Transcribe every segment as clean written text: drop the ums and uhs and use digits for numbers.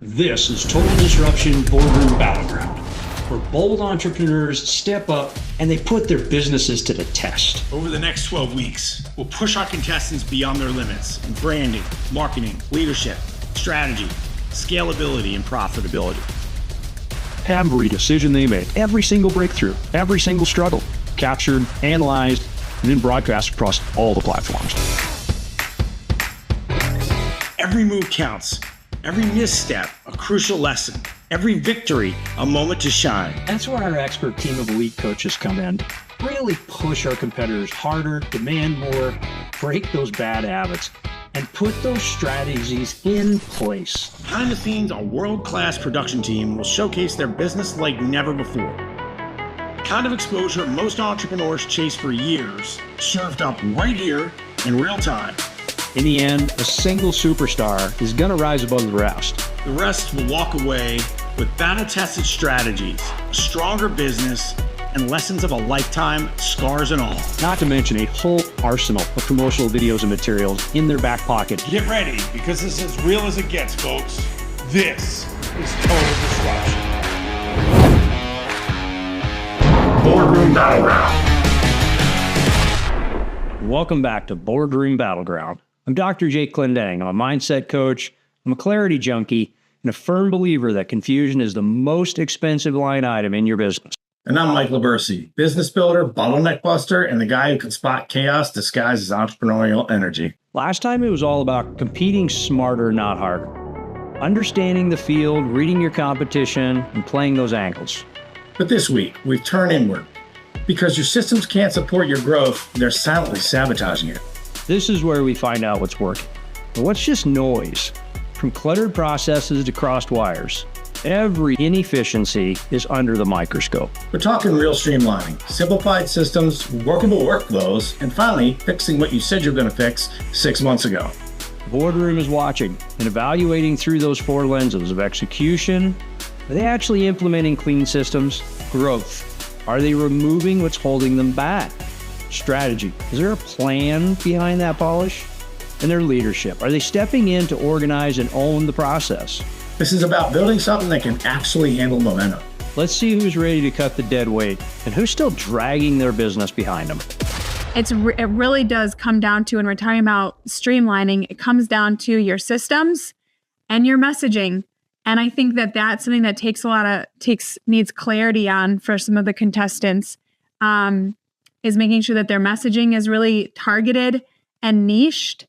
This is Total Disruption Boardroom Battleground, where bold entrepreneurs step up and they put their businesses to the test. Over the next 12 weeks, we'll push our contestants beyond their limits in branding, marketing, leadership, strategy, scalability, and profitability. Every decision they made, every single breakthrough, every single struggle, captured, analyzed, and then broadcast across all the platforms. Every move counts. Every misstep, a crucial lesson. Every victory, a moment to shine. That's where our expert team of elite coaches come in. Really push our competitors harder, demand more, break those bad habits, and put those strategies in place. Behind the scenes, our world-class production team will showcase their business like never before. The kind of exposure most entrepreneurs chase for years, served up right here in real time. In the end, a single superstar is going to rise above the rest. The rest will walk away with battle-tested strategies, a stronger business, and lessons of a lifetime, scars and all. Not to mention a whole arsenal of promotional videos and materials in their back pocket. Get ready, because this is as real as it gets, folks. This is Total Disruption. Boardroom Battleground. Welcome back to Boardroom Battleground. I'm Dr. Jake Clendenning. I'm a mindset coach, I'm a clarity junkie, and a firm believer that confusion is the most expensive line item in your business. And I'm Michael Libercci, business builder, bottleneck buster, and the guy who can spot chaos disguised as entrepreneurial energy. Last time it was all about competing smarter, not harder. Understanding the field, reading your competition, and playing those angles. But this week, we've turned inward. Because your systems can't support your growth, they're silently sabotaging it. This is where we find out what's working. But what's just noise? From cluttered processes to crossed wires, every inefficiency is under the microscope. We're talking real streamlining, simplified systems, workable workflows, and finally, fixing what you said you were going to fix 6 months ago. The Boardroom is watching and evaluating through those four lenses of execution. Are they actually implementing clean systems? Growth. Are they removing what's holding them back? Strategy. Is there a plan behind that polish? And their leadership. Are they stepping in to organize and own the process? This is about building something that can actually handle momentum. Let's see who's ready to cut the dead weight and who's still dragging their business behind them. It really does come down to, when we're talking about streamlining, it comes down to your systems and your messaging. And I think that that's something that needs clarity on for some of the contestants, is making sure that their messaging is really targeted and niched.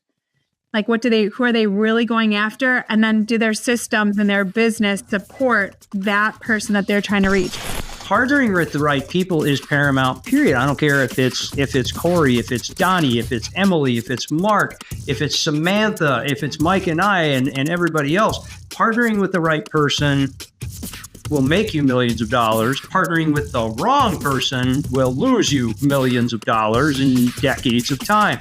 Like, who are they really going after? And then do their systems and their business support that person that they're trying to reach? Partnering with the right people is paramount, period. I don't care if it's Corey, if it's Donnie, if it's Emily, if it's Mark, if it's Samantha, if it's Mike and I and everybody else. Partnering with the right person will make you millions of dollars. Partnering with the wrong person will lose you millions of dollars and decades of time.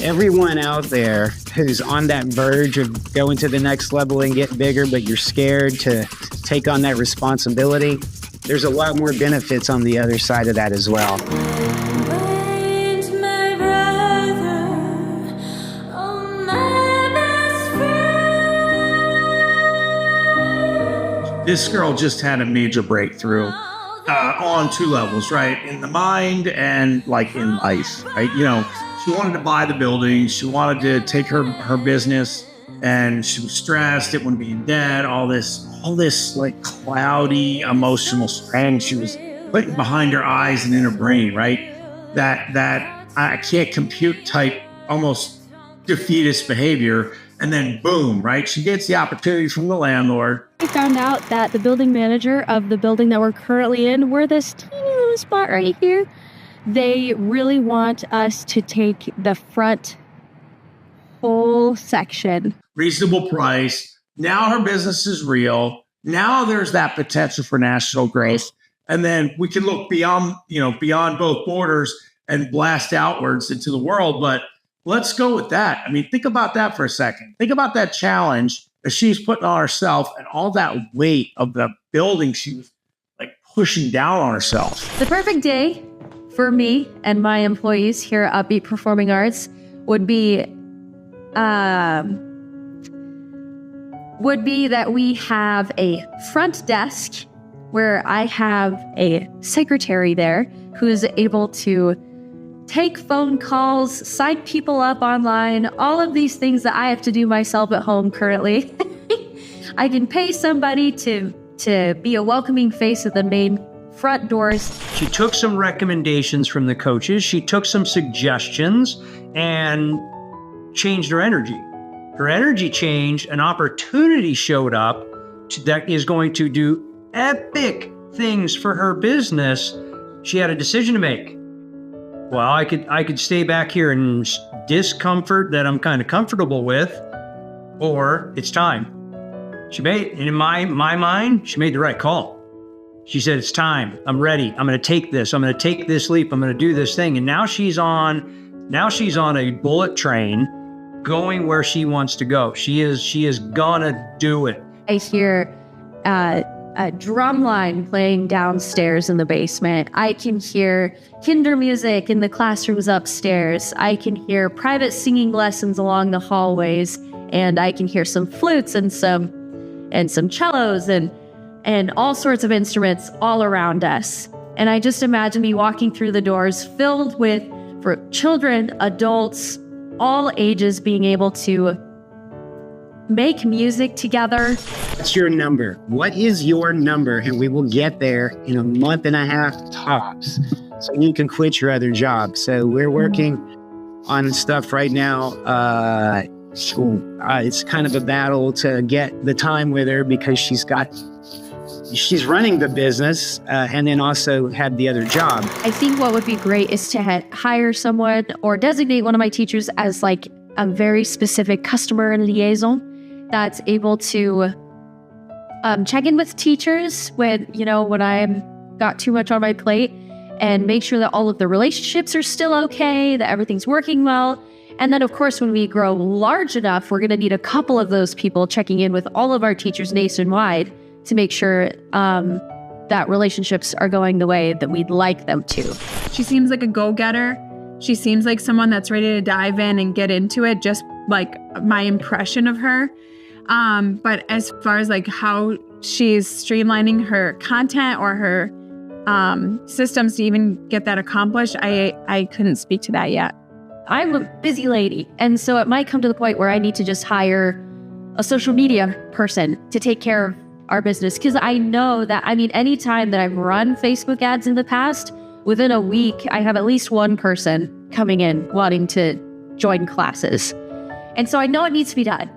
Everyone out there who's on that verge of going to the next level and get bigger, but you're scared to take on that responsibility, there's a lot more benefits on the other side of that as well. This girl just had a major breakthrough on two levels, right? In the mind and like in life, right? You know, she wanted to buy the building. She wanted to take her business, and she was stressed. It wouldn't be in debt, all this like cloudy emotional strength she was putting behind her eyes and in her brain, right? That I can't compute type, almost defeatist behavior. And then boom, right? She gets the opportunity from the landlord. I found out that the building manager of the building that we're currently in, we're this teeny little spot right here. They really want us to take the front whole section. Reasonable price. Now her business is real. Now there's that potential for national growth. And then we can look beyond both borders and blast outwards into the world. But let's go with that. I mean, think about that for a second. Think about that challenge that she's putting on herself and all that weight of the building she was like pushing down on herself. The perfect day for me and my employees here at Upbeat Performing Arts would be would be that we have a front desk where I have a secretary there who is able to take phone calls, sign people up online, all of these things that I have to do myself at home currently. I can pay somebody to be a welcoming face at the main front doors. She took some recommendations from the coaches. She took some suggestions and changed her energy. Her energy changed, an opportunity showed up that is going to do epic things for her business. She had a decision to make. Well, I could stay back here in discomfort that I'm kind of comfortable with, or it's time. She made, in my mind, she made the right call. She said, it's time. I'm ready. I'm going to take this. I'm going to take this leap. I'm going to do this thing. And now she's on a bullet train going where she wants to go. She is gonna do it. I hear a drum line playing downstairs in the basement. I can hear kinder music in the classrooms upstairs. I can hear private singing lessons along the hallways, and I can hear some flutes and some cellos and all sorts of instruments all around us. And I just imagine me walking through the doors filled with for children, adults, all ages being able to make music together. What's your number? What is your number? And we will get there in a month and a half tops, so you can quit your other job. So we're working on stuff right now. It's kind of a battle to get the time with her because she's running the business and then also had the other job. I think what would be great is to hire someone or designate one of my teachers as like a very specific customer liaison that's able to check in with teachers when I've got too much on my plate and make sure that all of the relationships are still okay, that everything's working well. And then, of course, when we grow large enough, we're going to need a couple of those people checking in with all of our teachers nationwide to make sure that relationships are going the way that we'd like them to. She seems like a go-getter. She seems like someone that's ready to dive in and get into it, just like my impression of her. But as far as like how she's streamlining her content or her systems to even get that accomplished, I couldn't speak to that yet. I'm a busy lady, and so it might come to the point where I need to just hire a social media person to take care of our business. Because I know that, any time that I've run Facebook ads in the past, within a week, I have at least one person coming in wanting to join classes. And so I know it needs to be done.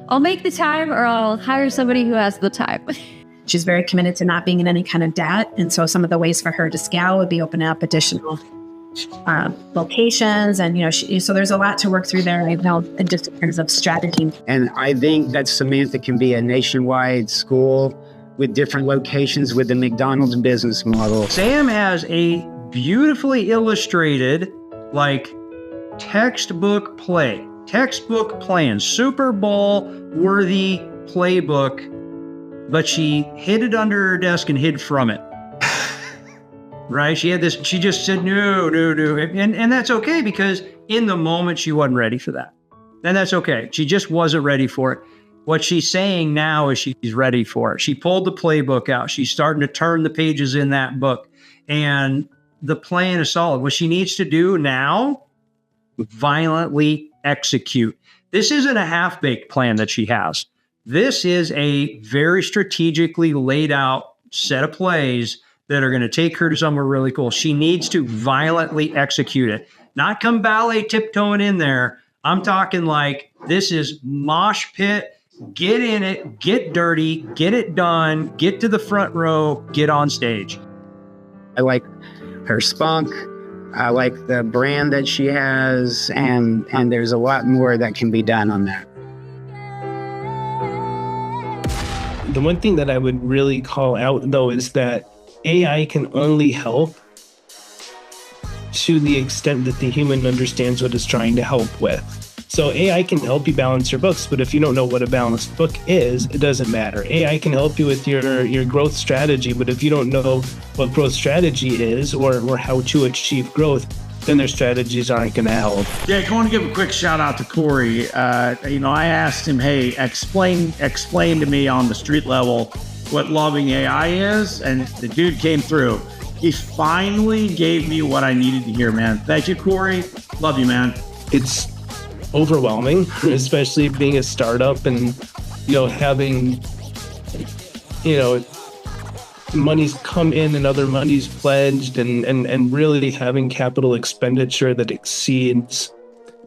I'll make the time, or I'll hire somebody who has the time. She's very committed to not being in any kind of debt. And so some of the ways for her to scale would be opening up additional locations. And, so there's a lot to work through there, just in terms of strategy. And I think that Samantha can be a nationwide school with different locations with the McDonald's business model. Sam has a beautifully illustrated, textbook plan, Super Bowl worthy playbook, but she hid it under her desk and hid from it. Right? She just said, no. And that's okay, because in the moment she wasn't ready for that. And that's okay. She just wasn't ready for it. What she's saying now is she's ready for it. She pulled the playbook out. She's starting to turn the pages in that book. And the plan is solid. What she needs to do now, violently execute. This isn't a half-baked plan that she has. This is a very strategically laid out set of plays that are going to take her to somewhere really cool. She needs to violently execute it, not come ballet tiptoeing in there. I'm talking like this is mosh pit. Get in it, get dirty, get it done, get to the front row, get on stage. I like her spunk. I like the brand that she has, and there's a lot more that can be done on that. The one thing that I would really call out, though, is that AI can only help to the extent that the human understands what it's trying to help with. So AI can help you balance your books, but if you don't know what a balanced book is, it doesn't matter. AI can help you with your growth strategy, but if you don't know what growth strategy is or how to achieve growth, then their strategies aren't going to help. Yeah, I want to give a quick shout out to Corey. I asked him, hey, explain to me on the street level what loving AI is, and the dude came through. He finally gave me what I needed to hear, man. Thank you, Corey. Love you, man. It's overwhelming, especially being a startup and, having, money's come in and other money's pledged and really having capital expenditure that exceeds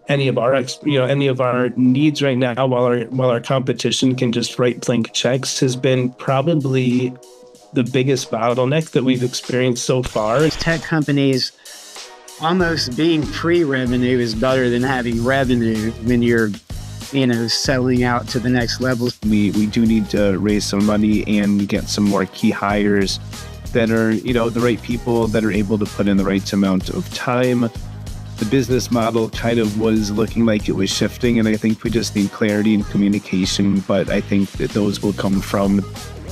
any of our needs right now, while our competition can just write blank checks, has been probably the biggest bottleneck that we've experienced so far. Tech companies, almost being pre-revenue is better than having revenue when you're selling out to the next level. We do need to raise some money and get some more key hires that are, the right people that are able to put in the right amount of time. The business model kind of was looking like it was shifting, and I think we just need clarity and communication, but I think that those will come from,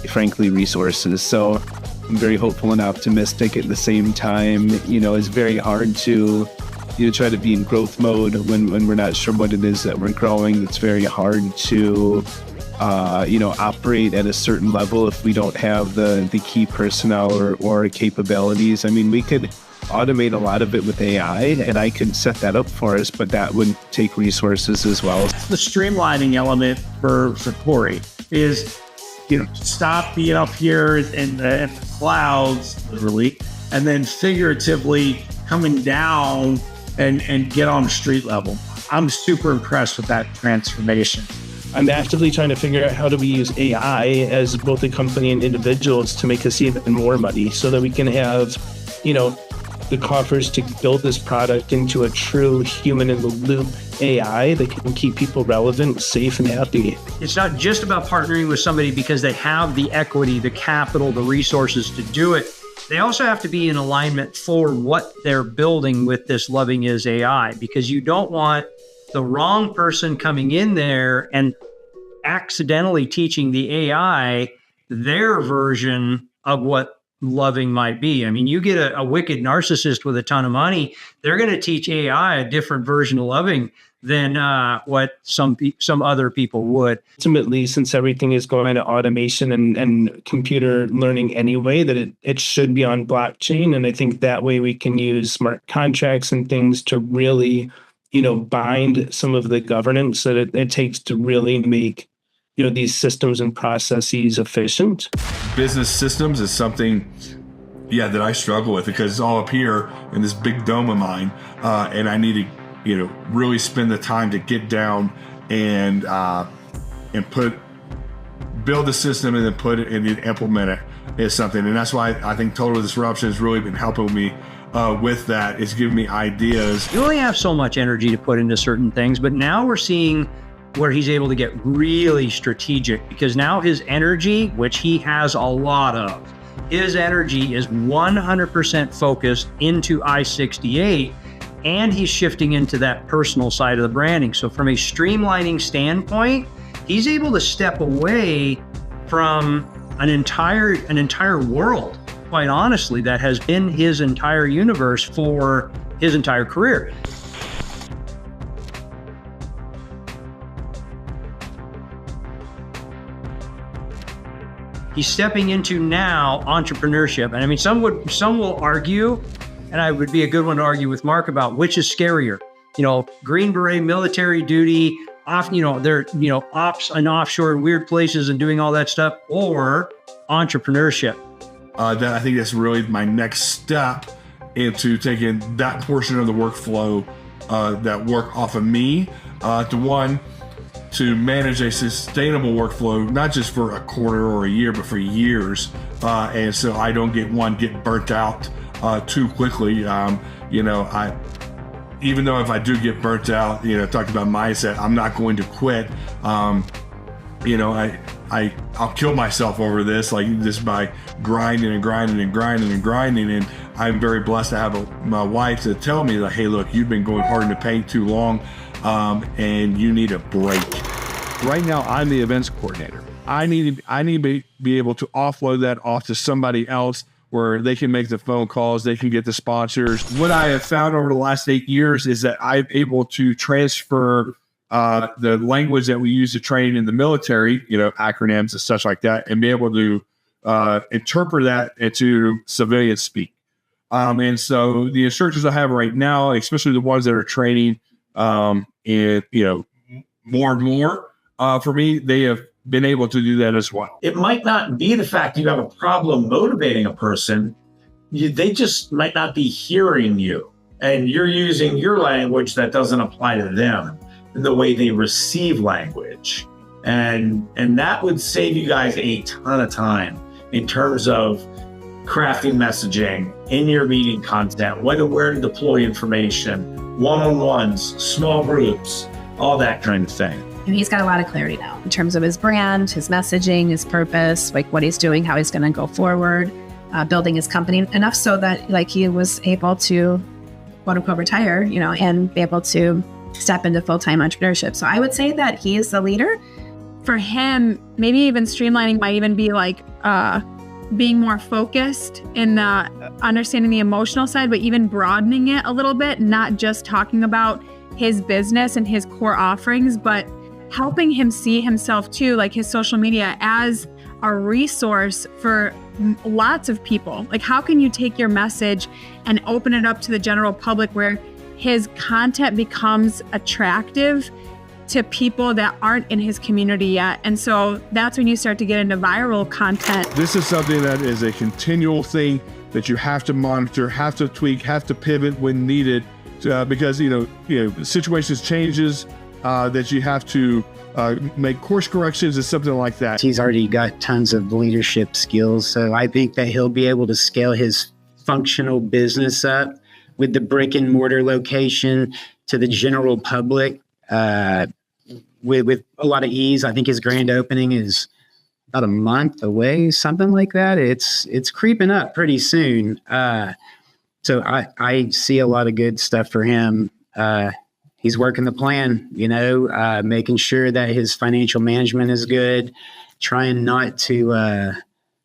frankly, resources. So I'm very hopeful and optimistic at the same time. It's very hard to try to be in growth mode when we're not sure what it is that we're growing. It's very hard to, operate at a certain level if we don't have the key personnel or capabilities. I mean, we could automate a lot of it with AI, and I could set that up for us, but that would take resources as well. The streamlining element for Corey is, stop being up here in the clouds, literally, and then figuratively coming down and get on the street level. I'm super impressed with that transformation. I'm actively trying to figure out how do we use AI as both a company and individuals to make us even more money so that we can have, the coffers to build this product into a true human-in-the-loop AI that can keep people relevant, safe, and happy. It's not just about partnering with somebody because they have the equity, the capital, the resources to do it. They also have to be in alignment for what they're building with this Loving Is AI, because you don't want the wrong person coming in there and accidentally teaching the AI their version of what loving might be. I mean, you get a wicked narcissist with a ton of money, they're going to teach AI a different version of loving than what some other people would. Ultimately, since everything is going to automation and computer learning anyway, that it should be on blockchain. And I think that way we can use smart contracts and things to really, bind some of the governance that it takes to really make these systems and processes efficient. Business systems is something, that I struggle with because it's all up here in this big dome of mine, and I need to, really spend the time to get down and build the system and then put it and then implement it is something, and that's why I think Total Disruption has really been helping me with that. It's giving me ideas. You only have so much energy to put into certain things, but now we're seeing where he's able to get really strategic, because now his energy, which he has a lot of, his energy is 100% focused into I-68, and he's shifting into that personal side of the branding. So from a streamlining standpoint, he's able to step away from an entire world, quite honestly, that has been his entire universe for his entire career. He's stepping into now entrepreneurship. And I mean, some will argue, and I would be a good one to argue with Mark about which is scarier. Green Beret, military duty, they're ops and offshore in weird places and doing all that stuff, or entrepreneurship. I think that's really my next step into taking that portion of the workflow that work off of me to manage a sustainable workflow, not just for a quarter or a year, but for years. And so I don't get burnt out too quickly. Even though if I do get burnt out, talking about mindset, I'm not going to quit. I'll kill myself over this, just by grinding and grinding and grinding and grinding. And I'm very blessed to have my wife to tell me that, hey, look, you've been going hard in the paint too long, and you need a break. Right now, I'm the events coordinator. I need to be able to offload that off to somebody else where they can make the phone calls, they can get the sponsors. What I have found over the last 8 years is that I'm able to transfer the language that we use to train in the military, acronyms and such like that, and be able to interpret that into civilian speak. And so the instructors I have right now, especially the ones that are training, more and more, for me, they have been able to do that as well. It might not be the fact you have a problem motivating a person. They just might not be hearing you. And you're using your language that doesn't apply to them, the way they receive language. And that would save you guys a ton of time in terms of crafting messaging in your meeting content, where to deploy information, one-on-ones, small groups, all that kind of thing. And he's got a lot of clarity now in terms of his brand, his messaging, his purpose, like what he's doing, how he's going to go forward, building his company enough so that like he was able to quote unquote retire, and be able to step into full-time entrepreneurship. So I would say that he is the leader. For him, maybe even streamlining might even be like being more focused in the understanding the emotional side, but even broadening it a little bit, not just talking about his business and his core offerings, but helping him see himself too, like his social media as a resource for lots of people. Like, how can you take your message and open it up to the general public where his content becomes attractive to people that aren't in his community yet? And so that's when you start to get into viral content. This is something that is a continual thing that you have to monitor, have to tweak, have to pivot when needed, because situations changes, that you have to make course corrections and something like that. He's already got tons of leadership skills, so I think that he'll be able to scale his functional business up with the brick and mortar location to the general public with a lot of ease. I think his grand opening is about a month away, something like that. It's creeping up pretty soon. So I see a lot of good stuff for him. He's working the plan, making sure that his financial management is good, trying not to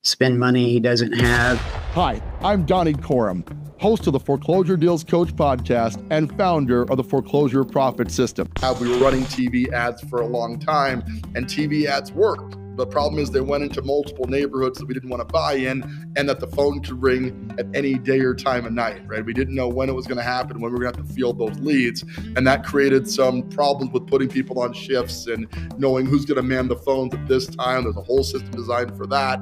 spend money he doesn't have. Hi, I'm Donnie Coram, host of the Foreclosure Deals Coach podcast and founder of the Foreclosure Profit System. We were running TV ads for a long time, and TV ads worked. The problem is they went into multiple neighborhoods that we didn't want to buy in, and that the phone could ring at any day or time of night, right? We didn't know when it was going to happen, when we were going to have to field those leads. And that created some problems with putting people on shifts and knowing who's going to man the phones at this time. There's a whole system designed for that.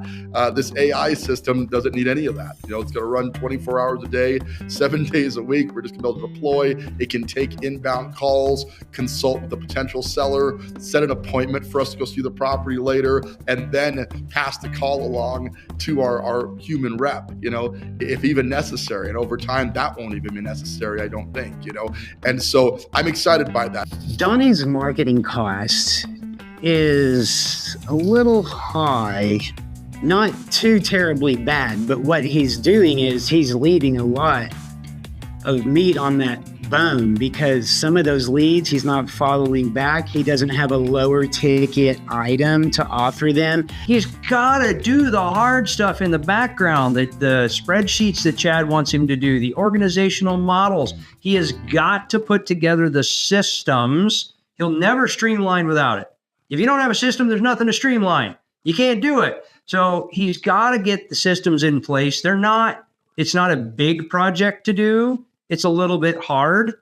This AI system doesn't need any of that. It's going to run 24 hours a day, 7 days a week. We're just going to be able to deploy. It can take inbound calls, consult with the potential seller, set an appointment for us to go see the property later, and then pass the call along to our human rep, if even necessary. And over time, that won't even be necessary, I don't think, And so I'm excited by that. Donnie's marketing cost is a little high, not too terribly bad, but what he's doing is he's leaving a lot of meat on that bone, because some of those leads he's not following back. He doesn't have a lower ticket item to offer them. He's got to do the hard stuff in the background, the spreadsheets that Chad wants him to do, the organizational models. He has got to put together the systems. He'll never streamline without it. If you don't have a system, there's nothing to streamline. You can't do it. So he's got to get the systems in place. It's not a big project to do. It's a little bit hard,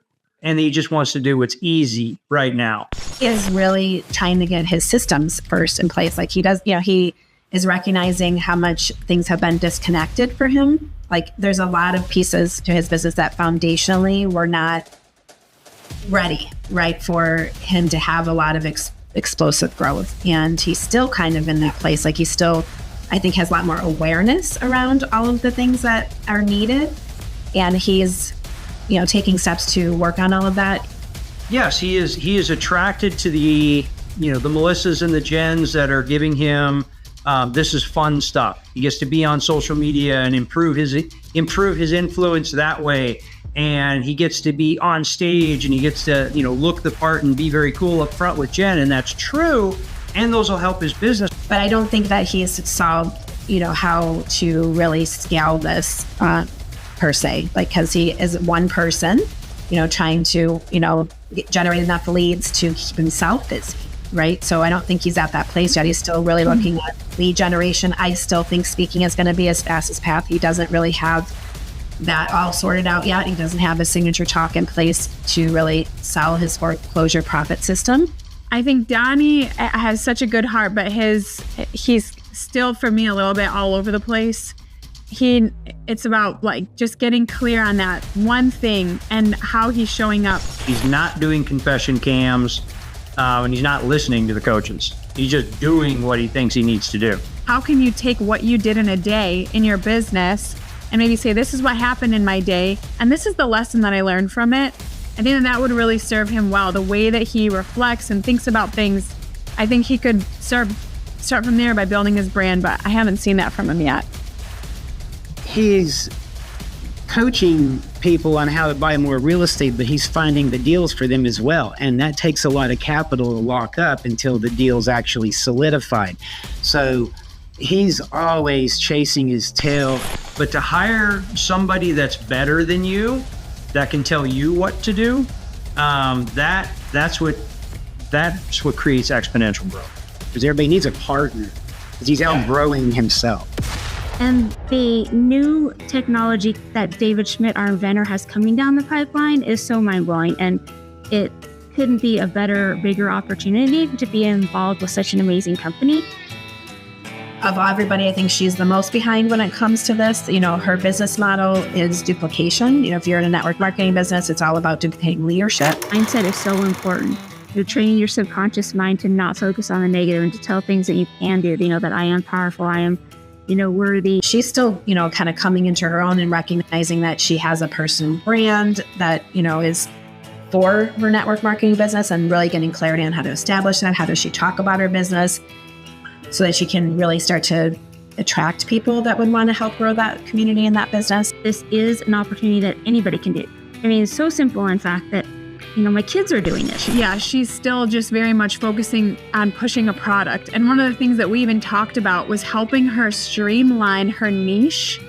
and he just wants to do what's easy right now. He is really trying to get his systems first in place. Like he does, he is recognizing how much things have been disconnected for him. Like there's a lot of pieces to his business that foundationally were not ready, right, for him to have a lot of explosive growth. And he's still kind of in that place. Like he still, I think, has a lot more awareness around all of the things that are needed. And he's taking steps to work on all of that. Yes, he is attracted to the Melissas and the Jens that are giving him this is fun stuff. He gets to be on social media and improve his influence that way. And he gets to be on stage, and he gets to look the part and be very cool up front with Jen, and that's true. And those will help his business. But I don't think that he's solved how to really scale this per se, like, because he is one person, trying to, generate enough leads to keep himself busy, right? So I don't think he's at that place yet. He's still really looking at lead generation. I still think speaking is going to be his fastest path. He doesn't really have that all sorted out yet. He doesn't have a signature talk in place to really sell his foreclosure profit system. I think Donnie has such a good heart, but he's still, for me, a little bit all over the place. It's about like just getting clear on that one thing and how he's showing up. He's not doing confession cams, and he's not listening to the coaches. He's just doing what he thinks he needs to do. How can you take what you did in a day in your business and maybe say, this is what happened in my day, and this is the lesson that I learned from it? I think that would really serve him well. The way that he reflects and thinks about things, I think he could start from there by building his brand, but I haven't seen that from him yet. He's coaching people on how to buy more real estate, but he's finding the deals for them as well. And that takes a lot of capital to lock up until the deal's actually solidified. So he's always chasing his tail. But to hire somebody that's better than you, that can tell you what to do, that's what creates exponential growth. Because everybody needs a partner, because he's outgrowing himself. And the new technology that David Schmidt, our inventor, has coming down the pipeline is so mind-blowing. And it couldn't be a better, bigger opportunity to be involved with such an amazing company. Of everybody, I think she's the most behind when it comes to this. Her business model is duplication. If you're in a network marketing business, it's all about duplicating leadership. Mindset is so important. You're training your subconscious mind to not focus on the negative and to tell things that you can do. That I am powerful, I am, worthy. She's still, kind of coming into her own and recognizing that she has a personal brand that, is for her network marketing business, and really getting clarity on how to establish that. How does she talk about her business so that she can really start to attract people that would want to help grow that community and that business? This is an opportunity that anybody can do. It's so simple, in fact, that my kids are doing it. Yeah, she's still just very much focusing on pushing a product. And one of the things that we even talked about was helping her streamline her niche,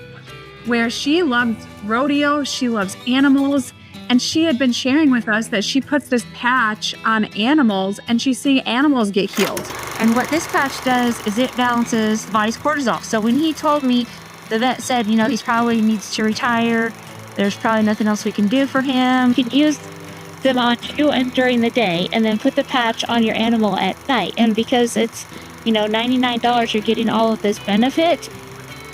where she loves rodeo, she loves animals, and she had been sharing with us that she puts this patch on animals and she's seeing animals get healed. And what this patch does is it balances the body's cortisol. So when he told me, the vet said, he probably needs to retire, there's probably nothing else we can do for him. You can use them on you and during the day, and then put the patch on your animal at night. And because it's, $99, you're getting all of this benefit,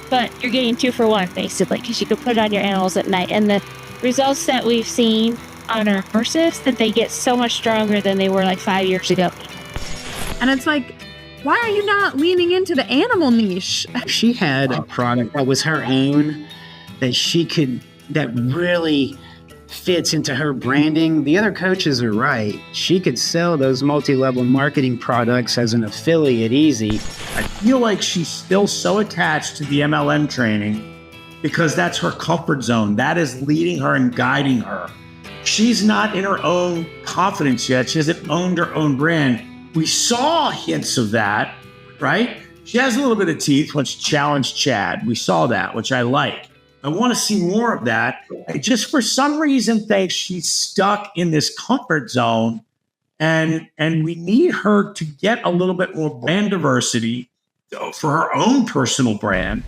but you're getting 2 for 1, basically, because you can put it on your animals at night. And the results that we've seen on our horses, that they get so much stronger than they were like 5 years ago. And it's like, why are you not leaning into the animal niche? She had a product that was her own, that really fits into her branding. The other coaches are right. She could sell those multi-level marketing products as an affiliate easy. I feel like she's still so attached to the MLM training because that's her comfort zone. That is leading her and guiding her. She's not in her own confidence yet. She hasn't owned her own brand. We saw hints of that, right? She has a little bit of teeth when she challenged Chad. We saw that, which I like. I want to see more of that. I just, for some reason, think she's stuck in this comfort zone, and we need her to get a little bit more brand diversity for her own personal brand.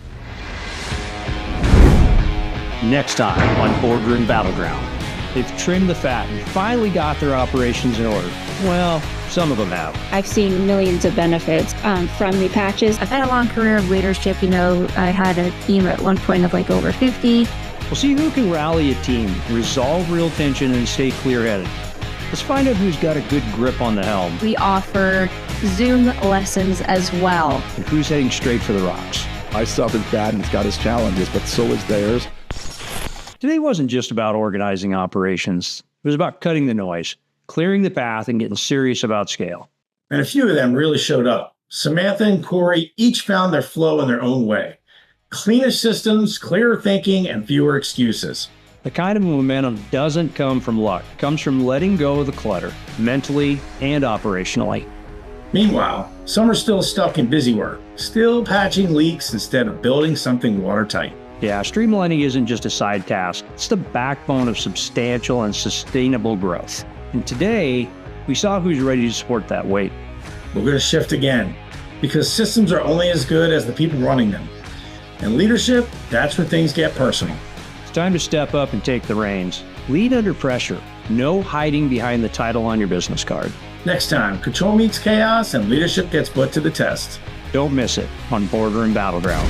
Next time on Boardroom Battleground. They've trimmed the fat and finally got their operations in order. Well, some of them have. I've seen millions of benefits from the patches. I've had a long career of leadership. I had a team at one point of like over 50. We'll see who can rally a team, resolve real tension, and stay clear-headed. Let's find out who's got a good grip on the helm. We offer Zoom lessons as well. And who's heading straight for the rocks. My stuff is bad and it's got its challenges, but so is theirs. Today wasn't just about organizing operations. It was about cutting the noise, clearing the path, and getting serious about scale. And a few of them really showed up. Samantha and Corey each found their flow in their own way. Cleaner systems, clearer thinking, and fewer excuses. The kind of momentum doesn't come from luck. It comes from letting go of the clutter, mentally and operationally. Meanwhile, some are still stuck in busy work, still patching leaks instead of building something watertight. Yeah, streamlining isn't just a side task. It's the backbone of substantial and sustainable growth. And today, we saw who's ready to support that weight. We're going to shift again, because systems are only as good as the people running them. And leadership, that's where things get personal. It's time to step up and take the reins. Lead under pressure. No hiding behind the title on your business card. Next time, control meets chaos and leadership gets put to the test. Don't miss it on Boardroom Battleground.